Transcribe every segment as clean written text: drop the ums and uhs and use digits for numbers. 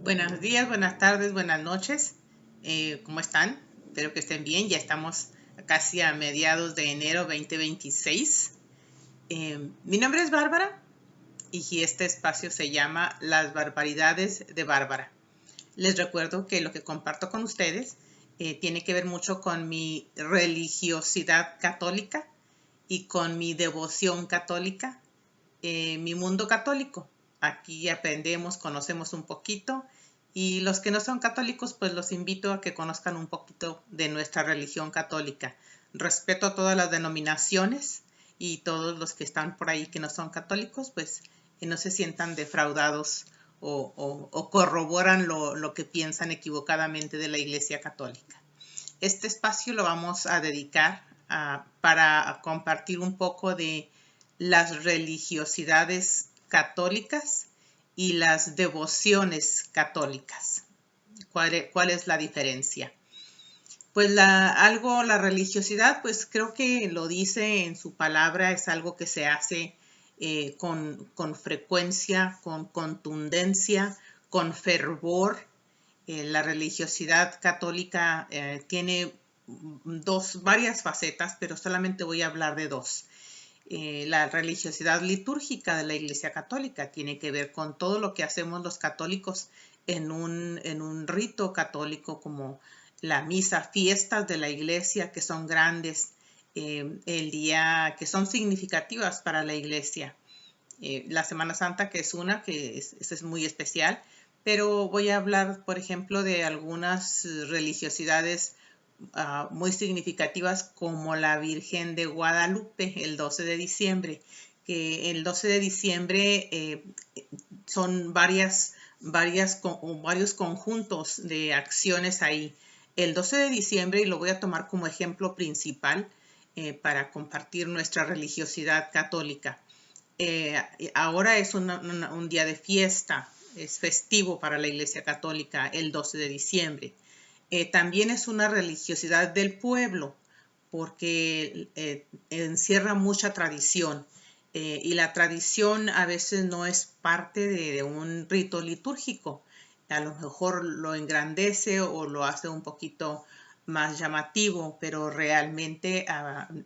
Buenos días, buenas tardes, buenas noches. ¿Cómo están? Espero que estén bien. Ya estamos casi a mediados de enero 2026. Mi nombre es Bárbara y este espacio se llama Las Barbaridades de Bárbara. Les recuerdo que lo que comparto con ustedes tiene que ver mucho con mi religiosidad católica y con mi devoción católica, mi mundo católico. Aquí aprendemos, conocemos un poquito, y los que no son católicos, pues los invito a que conozcan un poquito de nuestra religión católica. Respeto a todas las denominaciones y todos los que están por ahí que no son católicos, pues que no se sientan defraudados o corroboran lo que piensan equivocadamente de la Iglesia Católica. Este espacio lo vamos a dedicar para compartir un poco de las religiosidades católicas y las devociones católicas. ¿Cuál es la diferencia? Pues la religiosidad, pues creo que lo dice en su palabra, es algo que se hace con frecuencia, con contundencia, con fervor. La religiosidad católica tiene varias facetas, pero solamente voy a hablar de dos. La religiosidad litúrgica de la Iglesia Católica tiene que ver con todo lo que hacemos los católicos en un rito católico, como la misa, fiestas de la Iglesia que son grandes, el día que son significativas para la Iglesia. La Semana Santa, que es una que es muy especial, pero voy a hablar, por ejemplo, de algunas religiosidades muy significativas, como la Virgen de Guadalupe, el 12 de diciembre, que el 12 de diciembre son varios conjuntos de acciones ahí. El 12 de diciembre, y lo voy a tomar como ejemplo principal para compartir nuestra religiosidad católica. Ahora es un día de fiesta, es festivo para la Iglesia Católica el 12 de diciembre. También es una religiosidad del pueblo, porque encierra mucha tradición, y la tradición a veces no es parte de un rito litúrgico. A lo mejor lo engrandece o lo hace un poquito más llamativo, pero realmente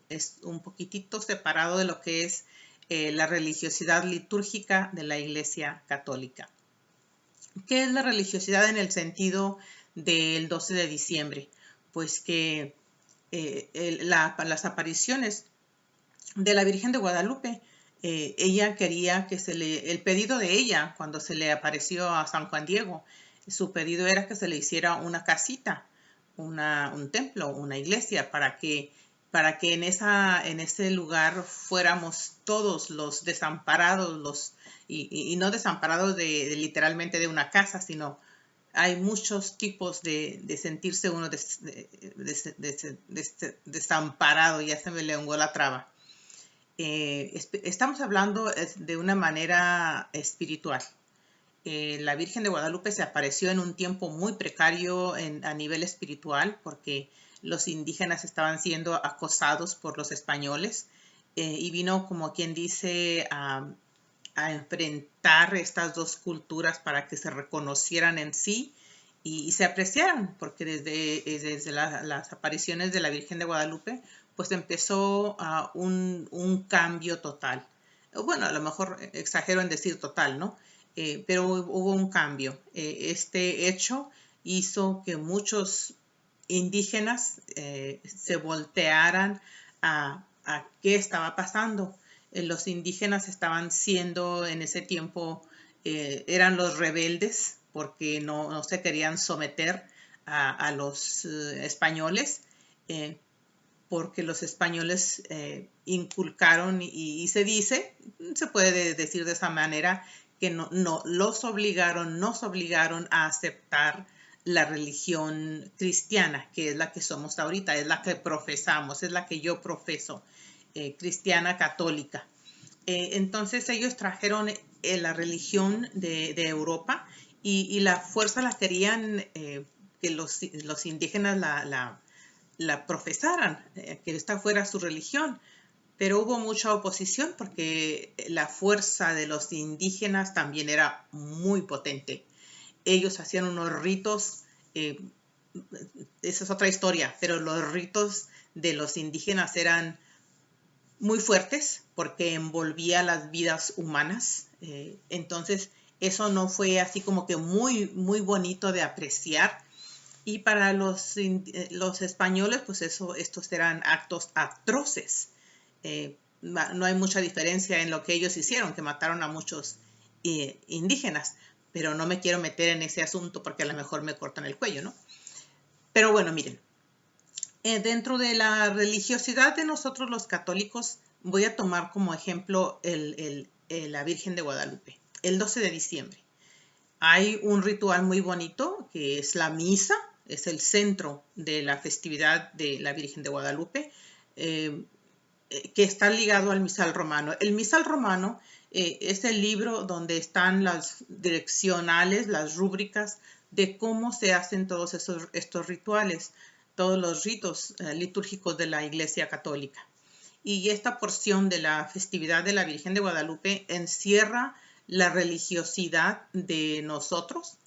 es un poquitito separado de lo que es la religiosidad litúrgica de la Iglesia Católica. ¿Qué es la religiosidad en el sentido del 12 de diciembre? Pues que las apariciones de la Virgen de Guadalupe, ella quería que el pedido de ella cuando se le apareció a San Juan Diego, su pedido era que se le hiciera una casita, un templo, una iglesia, para que en ese lugar fuéramos todos los desamparados, y no desamparados literalmente de una casa, sino hay muchos tipos de sentirse uno desamparado. Ya se me lenguó la traba. Estamos hablando de una manera espiritual. La Virgen de Guadalupe se apareció en un tiempo muy precario a nivel espiritual, porque los indígenas estaban siendo acosados por los españoles, y vino, como quien dice, a enfrentar estas dos culturas para que se reconocieran en sí y se apreciaran, porque desde las apariciones de la Virgen de Guadalupe, pues empezó un cambio total. Bueno, a lo mejor exagero en decir total, ¿no? Pero hubo un cambio. Este hecho hizo que muchos indígenas se voltearan a qué estaba pasando. Los indígenas estaban siendo en ese tiempo, eran los rebeldes, porque no se querían someter a los españoles, porque los españoles inculcaron, y se puede decir de esa manera, que nos obligaron a aceptar la religión cristiana, que es la que somos ahorita, es la que profesamos, es la que yo profeso, cristiana católica. Entonces ellos trajeron la religión de Europa, y la fuerza la querían, que los indígenas la profesaran, que esta fuera su religión. Pero hubo mucha oposición, porque la fuerza de los indígenas también era muy potente. ellos hacían unos ritos, esa es otra historia, pero los ritos de los indígenas eran muy fuertes porque envolvía las vidas humanas. Entonces, eso no fue así como que muy bonito de apreciar. Y para los españoles, pues estos eran actos atroces. No hay mucha diferencia en lo que ellos hicieron, que mataron a muchos indígenas, pero no me quiero meter en ese asunto porque a lo mejor me cortan el cuello, ¿no? Pero bueno, miren, dentro de la religiosidad de nosotros los católicos, voy a tomar como ejemplo la Virgen de Guadalupe, el 12 de diciembre. Hay un ritual muy bonito que es la misa, es el centro de la festividad de la Virgen de Guadalupe, que está ligado al misal romano. El misal romano es el libro donde están las direccionales, las rúbricas de cómo se hacen todos estos rituales, todos los ritos litúrgicos de la Iglesia Católica. Y esta porción de la festividad de la Virgen de Guadalupe encierra la religiosidad de nosotros.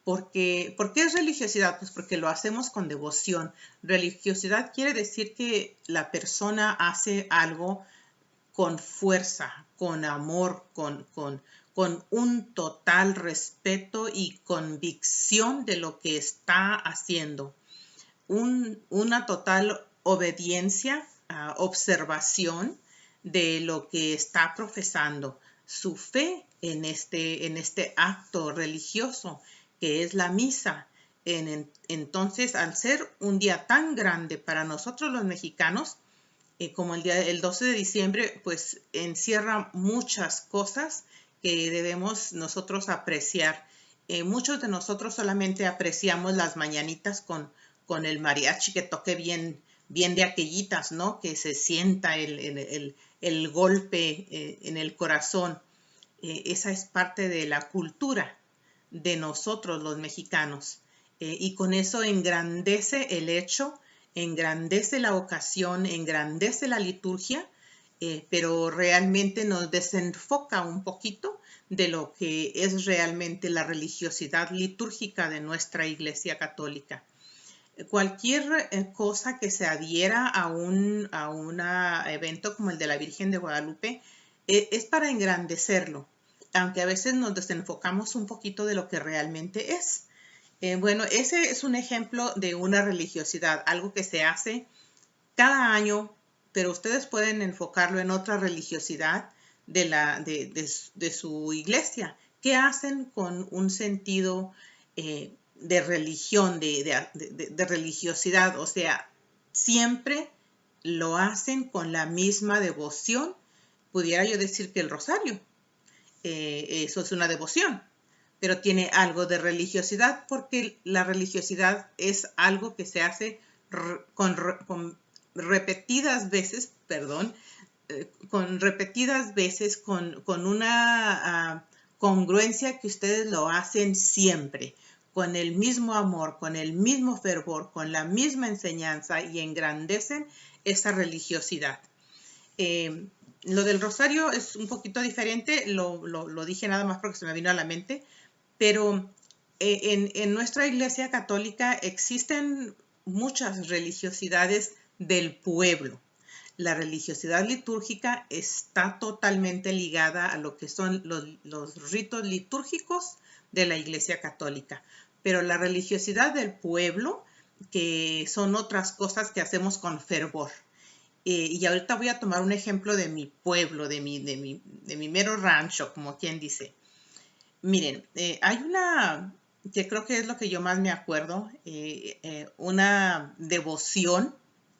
¿Por qué es religiosidad? Pues porque lo hacemos con devoción. Religiosidad quiere decir que la persona hace algo con fuerza, con amor, con un total respeto y convicción de lo que está haciendo. Una total obediencia, observación de lo que está profesando. Su fe en este acto religioso que es la misa. Entonces, al ser un día tan grande para nosotros los mexicanos, como el 12 de diciembre, pues encierra muchas cosas que debemos nosotros apreciar. Muchos de nosotros solamente apreciamos las mañanitas con el mariachi que toque bien de aquellitas, ¿no? Que se sienta el golpe en el corazón. Esa es parte de la cultura de nosotros los mexicanos. Y con eso engrandece el hecho, engrandece la ocasión, engrandece la liturgia, pero realmente nos desenfoca un poquito de lo que es realmente la religiosidad litúrgica de nuestra Iglesia Católica. Cualquier cosa que se adhiera a un evento como el de la Virgen de Guadalupe es para engrandecerlo, aunque a veces nos desenfocamos un poquito de lo que realmente es. Bueno, ese es un ejemplo de una religiosidad, algo que se hace cada año, pero ustedes pueden enfocarlo en otra religiosidad de su iglesia. ¿Qué hacen con un sentido de religión, de religiosidad? O sea, siempre lo hacen con la misma devoción. Pudiera yo decir que el rosario, eso es una devoción, pero tiene algo de religiosidad porque la religiosidad es algo que se hace con repetidas veces, con una congruencia que ustedes lo hacen siempre, con el mismo amor, con el mismo fervor, con la misma enseñanza y engrandecen esa religiosidad. Lo del rosario es un poquito diferente, lo dije nada más porque se me vino a la mente, pero en nuestra Iglesia Católica existen muchas religiosidades del pueblo. La religiosidad litúrgica está totalmente ligada a lo que son los ritos litúrgicos de la Iglesia Católica, pero la religiosidad del pueblo, que son otras cosas que hacemos con fervor. Y ahorita voy a tomar un ejemplo de mi pueblo, de mi mero rancho, como quien dice. Miren, hay una, que creo que es lo que yo más me acuerdo, una devoción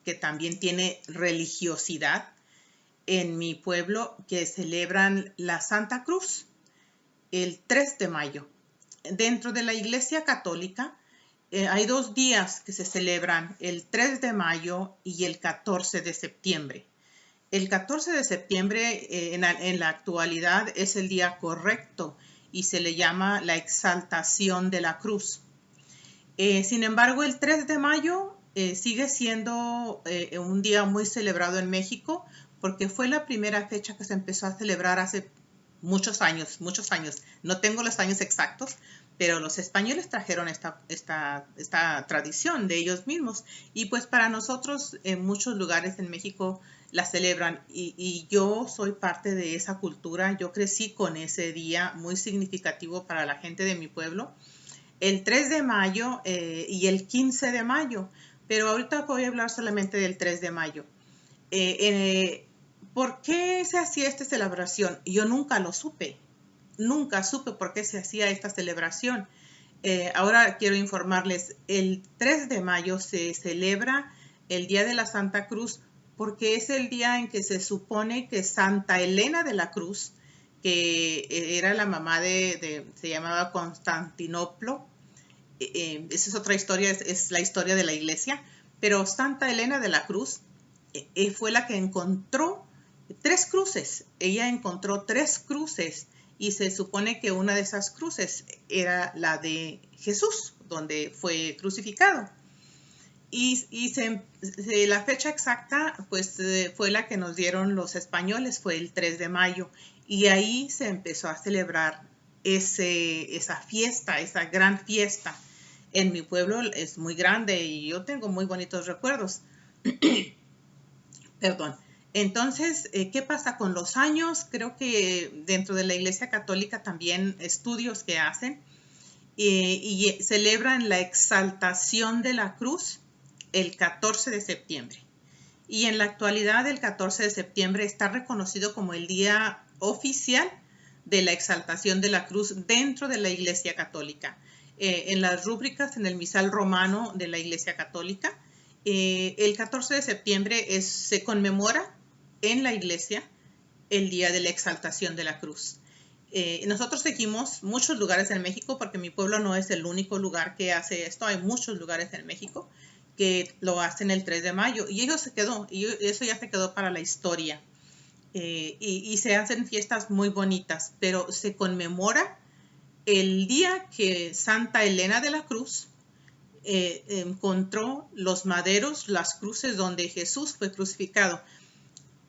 que también tiene religiosidad en mi pueblo, que celebran la Santa Cruz el 3 de mayo. Dentro de la Iglesia Católica hay 2 días que se celebran, el 3 de mayo y el 14 de septiembre. El 14 de septiembre en la actualidad es el día correcto y se le llama la exaltación de la cruz. Sin embargo, el 3 de mayo sigue siendo un día muy celebrado en México porque fue la primera fecha que se empezó a celebrar hace muchos años. No tengo los años exactos, pero los españoles trajeron esta tradición de ellos mismos y pues para nosotros en muchos lugares en México la celebran y yo soy parte de esa cultura. Yo crecí con ese día muy significativo para la gente de mi pueblo, el 3 de mayo y el 15 de mayo, pero ahorita voy a hablar solamente del 3 de mayo. ¿Por qué se hacía esta celebración? Yo nunca lo supe. Nunca supe por qué se hacía esta celebración. Ahora quiero informarles, el 3 de mayo se celebra el Día de la Santa Cruz porque es el día en que se supone que Santa Elena de la Cruz, que era la mamá se llamaba Constantinoplo, esa es otra historia, es la historia de la iglesia, pero Santa Elena de la Cruz fue la que encontró 3 cruces. Ella encontró 3 cruces y se supone que una de esas cruces era la de Jesús, donde fue crucificado. Y la fecha exacta pues fue la que nos dieron los españoles, fue el 3 de mayo. Y ahí se empezó a celebrar esa fiesta, esa gran fiesta. En mi pueblo es muy grande y yo tengo muy bonitos recuerdos. Perdón. Entonces, ¿qué pasa con los años? Creo que dentro de la Iglesia Católica también estudios que hacen y celebran la exaltación de la cruz el 14 de septiembre. Y en la actualidad el 14 de septiembre está reconocido como el día oficial de la exaltación de la cruz dentro de la Iglesia Católica. En las rúbricas, en el misal romano de la Iglesia Católica, el 14 de septiembre se conmemora en la iglesia el día de la exaltación de la cruz. Nosotros seguimos muchos lugares en México, porque mi pueblo no es el único lugar que hace esto, hay muchos lugares en México que lo hacen el 3 de mayo y eso ya se quedó para la historia. Y se hacen fiestas muy bonitas, pero se conmemora el día que Santa Elena de la Cruz encontró los maderos, las cruces donde Jesús fue crucificado.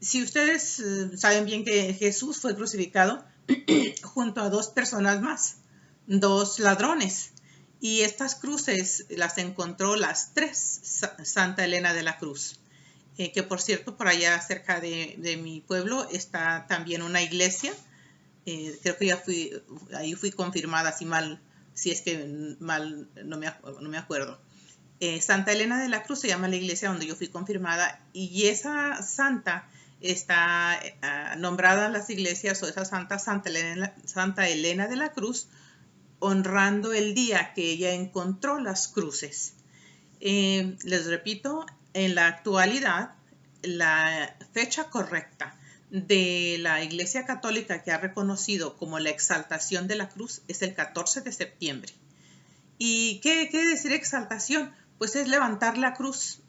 Si ustedes saben bien que Jesús fue crucificado junto a 2 personas más, 2 ladrones, y estas cruces las encontró las 3 Santa Elena de la Cruz, que por cierto por allá cerca de mi pueblo está también una iglesia. Creo que ahí fui confirmada, si es que mal no me acuerdo. Santa Elena de la Cruz se llama la iglesia donde yo fui confirmada, y esa santa está nombrada en las iglesias, o esa Santa Elena de la Cruz, honrando el día que ella encontró las cruces. Les repito, en la actualidad, la fecha correcta de la Iglesia Católica que ha reconocido como la exaltación de la cruz es el 14 de septiembre. ¿Y qué quiere decir exaltación? Pues es levantar la cruz,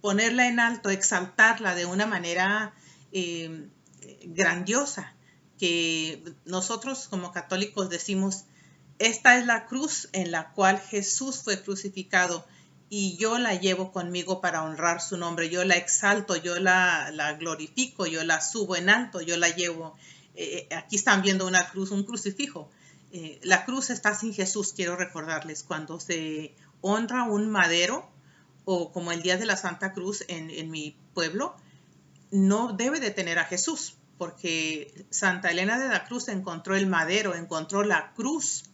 ponerla en alto, exaltarla de una manera grandiosa, que nosotros como católicos decimos, esta es la cruz en la cual Jesús fue crucificado y yo la llevo conmigo para honrar su nombre, yo la exalto, yo la glorifico, yo la subo en alto, yo la llevo. Aquí están viendo una cruz, un crucifijo. La cruz está sin Jesús, quiero recordarles, cuando se honra un madero, o como el Día de la Santa Cruz en mi pueblo, no debe de tener a Jesús, porque Santa Elena de la Cruz encontró el madero, encontró la cruz,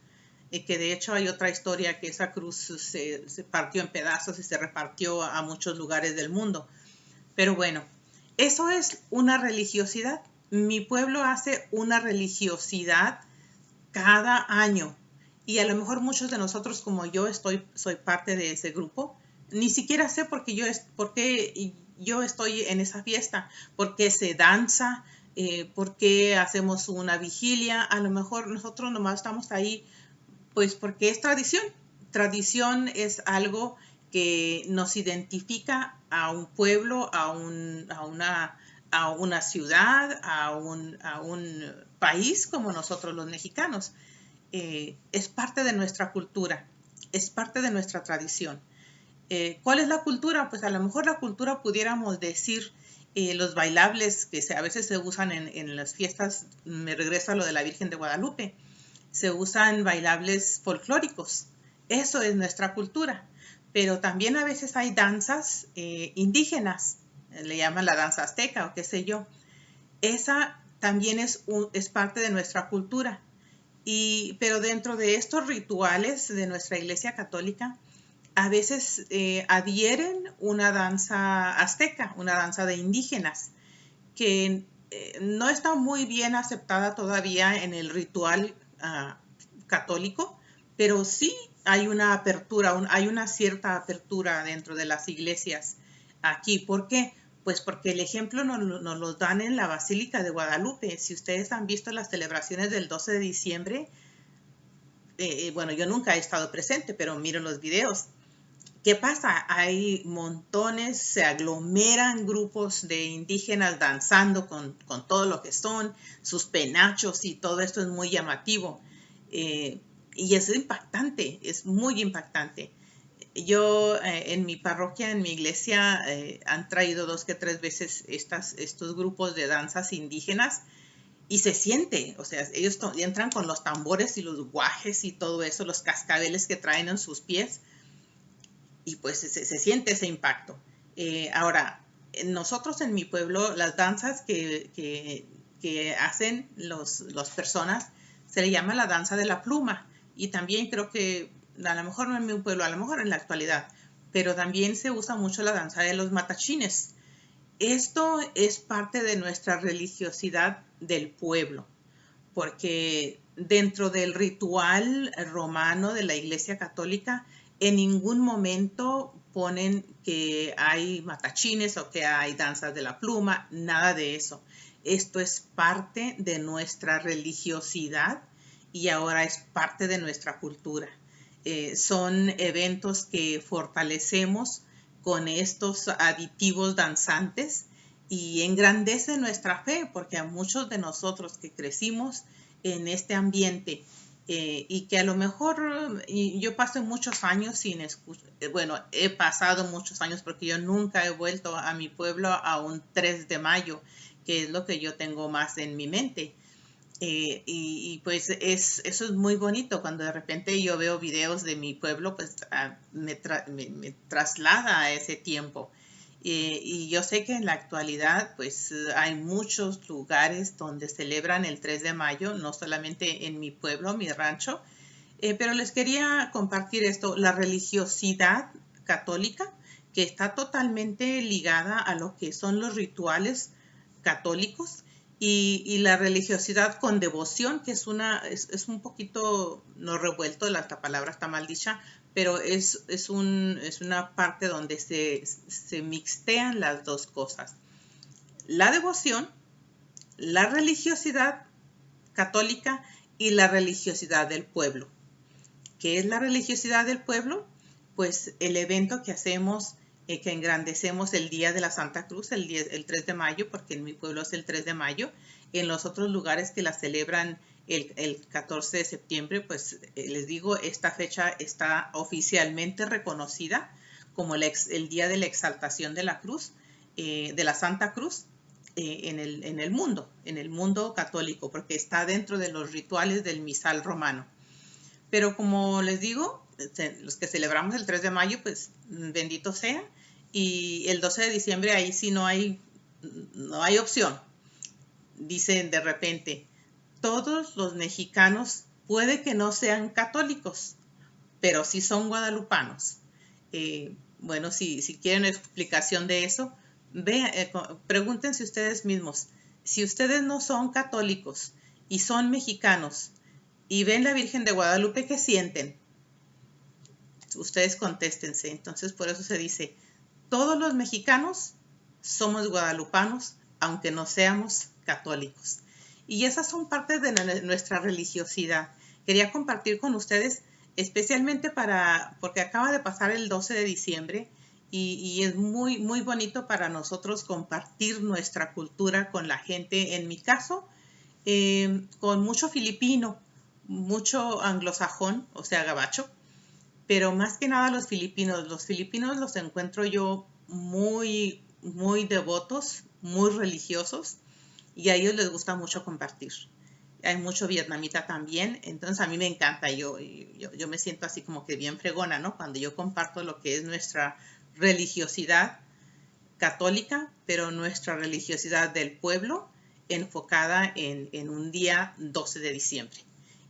que de hecho hay otra historia que esa cruz se partió en pedazos y se repartió a muchos lugares del mundo. Pero bueno, eso es una religiosidad. Mi pueblo hace una religiosidad cada año, y a lo mejor muchos de nosotros, como yo soy parte de ese grupo, ni siquiera sé por qué yo estoy en esa fiesta, por qué se danza, por qué hacemos una vigilia. A lo mejor nosotros nomás estamos ahí pues porque es tradición. Tradición es algo que nos identifica a un pueblo, a una ciudad, a un país como nosotros los mexicanos. Es parte de nuestra cultura, es parte de nuestra tradición. ¿Cuál es la cultura? Pues a lo mejor la cultura pudiéramos decir los bailables que a veces se usan en las fiestas. Me regreso a lo de la Virgen de Guadalupe. se usan bailables folclóricos. Eso es nuestra cultura. Pero también a veces hay danzas indígenas, le llaman la danza azteca o qué sé yo. Esa también es parte de nuestra cultura. Pero dentro de estos rituales de nuestra Iglesia Católica, a veces adhieren una danza azteca, una danza de indígenas, que no está muy bien aceptada todavía en el ritual católico, pero sí hay una apertura, hay una cierta apertura dentro de las iglesias aquí. ¿Por qué? Pues porque el ejemplo nos lo dan en la Basílica de Guadalupe. Si ustedes han visto las celebraciones del 12 de diciembre, bueno, yo nunca he estado presente, pero miro los videos. ¿Qué pasa? Hay montones, se aglomeran grupos de indígenas danzando con todo lo que son, sus penachos y todo esto es muy llamativo. Y es impactante, es muy impactante. Yo en mi parroquia, en mi iglesia, han traído 2 que 3 veces estos grupos de danzas indígenas y se siente, o sea, ellos entran con los tambores y los guajes y todo eso, los cascabeles que traen en sus pies. Y pues se siente ese impacto. Ahora, nosotros en mi pueblo, las danzas que hacen las personas, se le llama la danza de la pluma. Y también creo que, a lo mejor no en mi pueblo, a lo mejor en la actualidad, pero también se usa mucho la danza de los matachines. Esto es parte de nuestra religiosidad del pueblo, porque dentro del ritual romano de la Iglesia Católica, en ningún momento ponen que hay matachines o que hay danzas de la pluma, nada de eso. Esto es parte de nuestra religiosidad y ahora es parte de nuestra cultura. Son eventos que fortalecemos con estos aditivos danzantes y engrandece nuestra fe, porque a muchos de nosotros que crecimos en este ambiente y que a lo mejor yo pasé muchos años sin escuchar, bueno, he pasado muchos años porque yo nunca he vuelto a mi pueblo a un 3 de mayo, que es lo que yo tengo más en mi mente. Pues eso es muy bonito. Cuando de repente yo veo videos de mi pueblo, pues me traslada a ese tiempo. Y yo sé que en la actualidad pues hay muchos lugares donde celebran el 3 de mayo, no solamente en mi pueblo, mi rancho, pero les quería compartir esto, la religiosidad católica que está totalmente ligada a lo que son los rituales católicos y la religiosidad con devoción, que es un poquito, no revuelto, la palabra está mal dicha, pero es una parte donde se mixtean las dos cosas. La devoción, la religiosidad católica y la religiosidad del pueblo. ¿Qué es la religiosidad del pueblo? Pues el evento que hacemos, que engrandecemos el Día de la Santa Cruz, el 3 de mayo, porque en mi pueblo es el 3 de mayo. En los otros lugares que la celebran el 14 de septiembre, pues les digo, esta fecha está oficialmente reconocida como el Día de la Exaltación de la Cruz, de la Santa Cruz, en el mundo católico, porque está dentro de los rituales del misal romano. Pero como les digo, los que celebramos el 3 de mayo, pues bendito sea. Y el 12 de diciembre ahí sí no hay opción. Dicen de repente, todos los mexicanos puede que no sean católicos, pero sí son guadalupanos. Bueno, si quieren explicación de eso, pregúntense ustedes mismos. Si ustedes no son católicos y son mexicanos, y ven la Virgen de Guadalupe, ¿qué sienten? Ustedes contéstense. Entonces, por eso se dice, todos los mexicanos somos guadalupanos, aunque no seamos católicos. Y esas son partes de nuestra religiosidad. Quería compartir con ustedes, especialmente porque acaba de pasar el 12 de diciembre y es muy, muy bonito para nosotros compartir nuestra cultura con la gente. En mi caso, con mucho filipino, mucho anglosajón, o sea, gabacho, pero más que nada los filipinos los encuentro yo muy, muy devotos, muy religiosos, y a ellos les gusta mucho compartir. hay mucho vietnamita también, entonces a mí me encanta, yo me siento así como que bien fregona, ¿no? Cuando yo comparto lo que es nuestra religiosidad católica, pero nuestra religiosidad del pueblo enfocada en un día 12 de diciembre.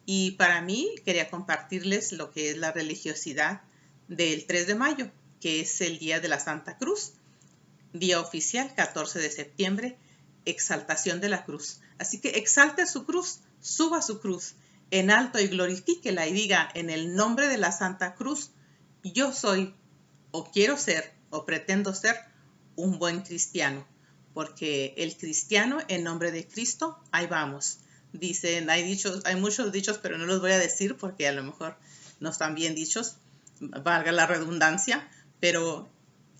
Y para mí quería compartirles lo que es la religiosidad del 3 de mayo, que es el Día de la Santa Cruz, día oficial 14 de septiembre, exaltación de la cruz. Así que exalte su cruz, suba su cruz en alto y glorifíquela y diga en el nombre de la Santa Cruz, yo soy o quiero ser o pretendo ser un buen cristiano, porque el cristiano en nombre de Cristo, ahí vamos. Dicen, hay muchos dichos, pero no los voy a decir porque a lo mejor no están bien dichos, valga la redundancia, pero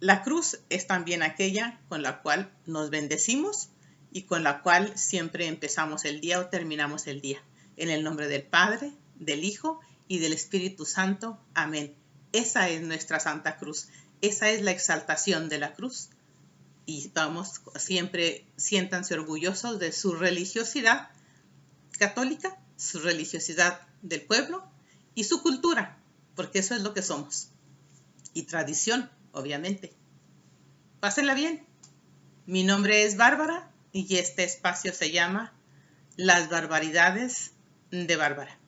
la cruz es también aquella con la cual nos bendecimos y con la cual siempre empezamos el día o terminamos el día. En el nombre del Padre, del Hijo y del Espíritu Santo. Amén. Esa es nuestra Santa Cruz. Esa es la exaltación de la cruz. Y vamos, siempre siéntanse orgullosos de su religiosidad católica, su religiosidad del pueblo y su cultura, porque eso es lo que somos. Y tradición, obviamente. Pásenla bien. Mi nombre es Bárbara y este espacio se llama Las Barbaridades de Bárbara.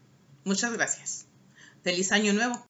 Muchas gracias. Feliz Año Nuevo.